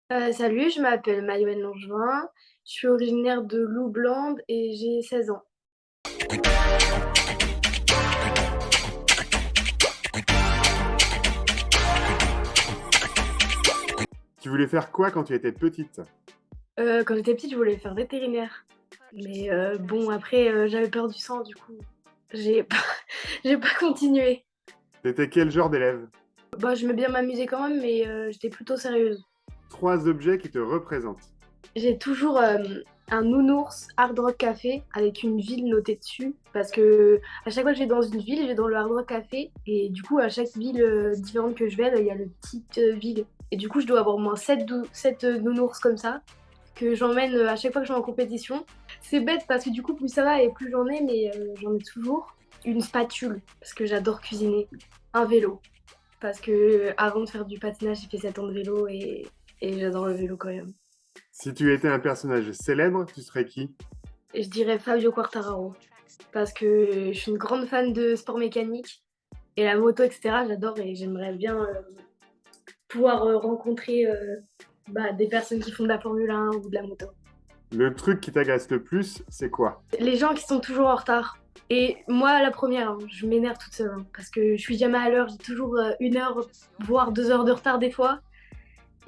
Salut, je m'appelle Maïwen Langevin, je suis originaire de Loublande et j'ai 16 ans. Tu voulais faire quoi quand tu étais petite? Quand j'étais petite, je voulais faire vétérinaire. Mais bon, après, j'avais peur du sang, du coup, j'ai pas, j'ai pas continué. T'étais quel genre d'élève? Bah, j'aimais bien m'amuser quand même, mais j'étais plutôt sérieuse. 3 objets qui te représentent. J'ai toujours un nounours Hard Rock Café avec une ville notée dessus, parce que à chaque fois que je vais dans une ville, je vais dans le Hard Rock Café, et du coup, à chaque ville différente que je vais, il y a le petite ville. Et du coup, je dois avoir au moins 7 nounours comme ça, que j'emmène à chaque fois que je vais en compétition. C'est bête parce que du coup, plus ça va et plus j'en ai, mais j'en ai toujours. Une spatule, parce que j'adore cuisiner. Un vélo, parce que avant de faire du patinage, j'ai fait 7 ans de vélo et j'adore le vélo quand même. Si tu étais un personnage célèbre, tu serais qui? Et je dirais Fabio Quartararo, parce que je suis une grande fan de sport mécanique et la moto, etc. J'adore et j'aimerais bien pouvoir rencontrer des personnes qui font de la Formule 1 ou de la moto. Le truc qui t'agace le plus, c'est quoi? Les gens qui sont toujours en retard. Et moi, la première, hein, je m'énerve toute seule hein, parce que je suis jamais à l'heure. J'ai toujours 1 heure, voire 2 heures de retard des fois.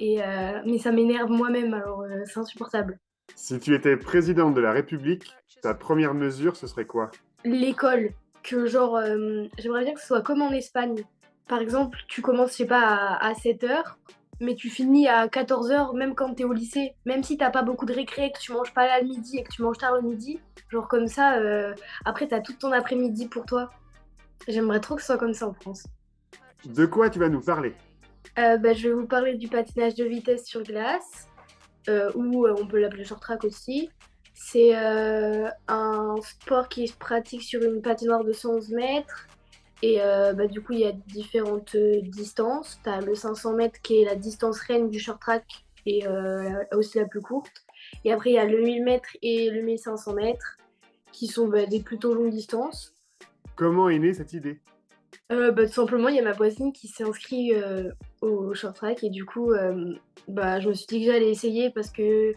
Mais ça m'énerve moi-même, alors c'est insupportable. Si tu étais présidente de la République, ta première mesure, ce serait quoi? L'école, que genre, j'aimerais bien que ce soit comme en Espagne. Par exemple, tu commences, je sais pas, à 7 heures, mais tu finis à 14 heures, même quand t'es au lycée. Même si t'as pas beaucoup de récré, que tu manges pas là le midi et que tu manges tard le midi. Genre comme ça, après, t'as tout ton après-midi pour toi. J'aimerais trop que ce soit comme ça en France. De quoi tu vas nous parler? Je vais vous parler du patinage de vitesse sur glace, ou on peut l'appeler short track aussi. C'est un sport qui se pratique sur une patinoire de 111 mètres. Et du coup, il y a différentes distances. Tu as le 500 mètres qui est la distance reine du short track et aussi la plus courte. Et après, il y a le 1000 mètres et le 1500 mètres qui sont des plutôt longues distances. Comment est née cette idée? Tout simplement, il y a ma voisine qui s'est inscrite au short track et du coup, je me suis dit que j'allais essayer parce que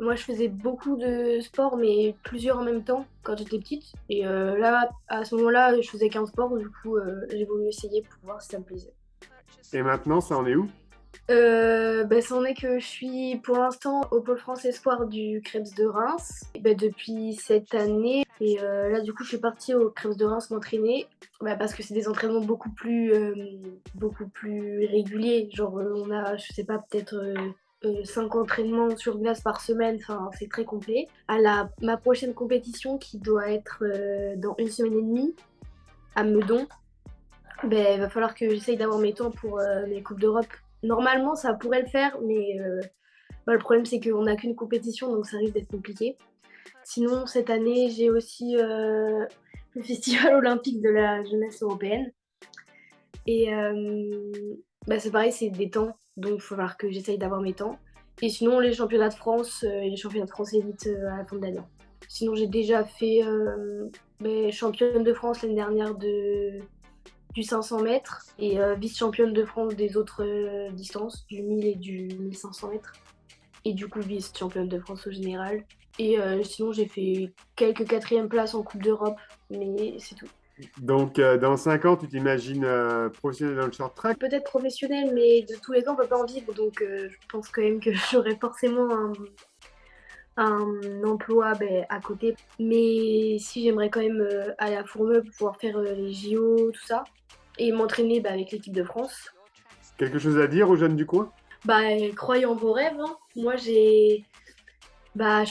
moi, je faisais beaucoup de sports, mais plusieurs en même temps quand j'étais petite. Et là, à ce moment-là, je faisais qu'un sport, du coup, j'ai voulu essayer pour voir si ça me plaisait. Et maintenant, ça en est où? C'en est que je suis pour l'instant au pôle France Espoir du Krebs de Reims depuis cette année. Et là, du coup, je suis partie au Krebs de Reims m'entraîner parce que c'est des entraînements beaucoup plus réguliers. Genre, on a, je sais pas, peut-être 5 entraînements sur glace par semaine. Enfin, c'est très complet. Ma prochaine compétition qui doit être dans 1 semaine et demie à Meudon, il va falloir que j'essaye d'avoir mes temps pour les Coupes d'Europe. Normalement, ça pourrait le faire, mais le problème, c'est qu'on n'a qu'une compétition, donc ça risque d'être compliqué. Sinon, cette année, j'ai aussi le Festival olympique de la jeunesse européenne. Et c'est pareil, c'est des temps, donc il va falloir que j'essaye d'avoir mes temps. Et sinon, les championnats de France et les championnats de France élite à la fin de l'année. Sinon, j'ai déjà fait championne de France l'année dernière du 500 mètres et vice-championne de France des autres distances, du 1000 et du 1500 mètres. Et du coup, vice-championne de France au général. Et sinon, j'ai fait quelques quatrièmes places en Coupe d'Europe, mais c'est tout. Donc, dans 5 ans, tu t'imagines professionnel dans le short track? Peut-être professionnelle, mais de tous les temps, on peut pas en vivre. Donc, je pense quand même que j'aurai forcément un emploi à côté. Mais si j'aimerais quand même aller à Fourmeux pour pouvoir faire les JO, tout ça, et m'entraîner avec l'équipe de France. Quelque chose à dire aux jeunes du coin? Croyez en vos rêves, hein. Moi, je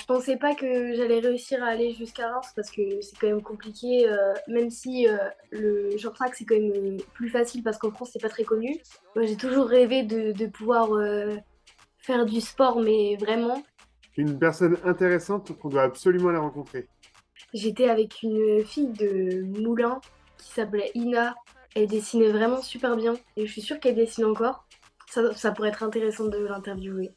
pensais pas que j'allais réussir à aller jusqu'à Reims parce que c'est quand même compliqué, même si le short track c'est quand même plus facile parce qu'en France c'est pas très connu. Moi, j'ai toujours rêvé de pouvoir faire du sport, mais vraiment. Une personne intéressante qu'on doit absolument la rencontrer. J'étais avec une fille de Moulins qui s'appelait Ina. Elle dessinait vraiment super bien et je suis sûre qu'elle dessine encore. Ça pourrait être intéressant de l'interviewer.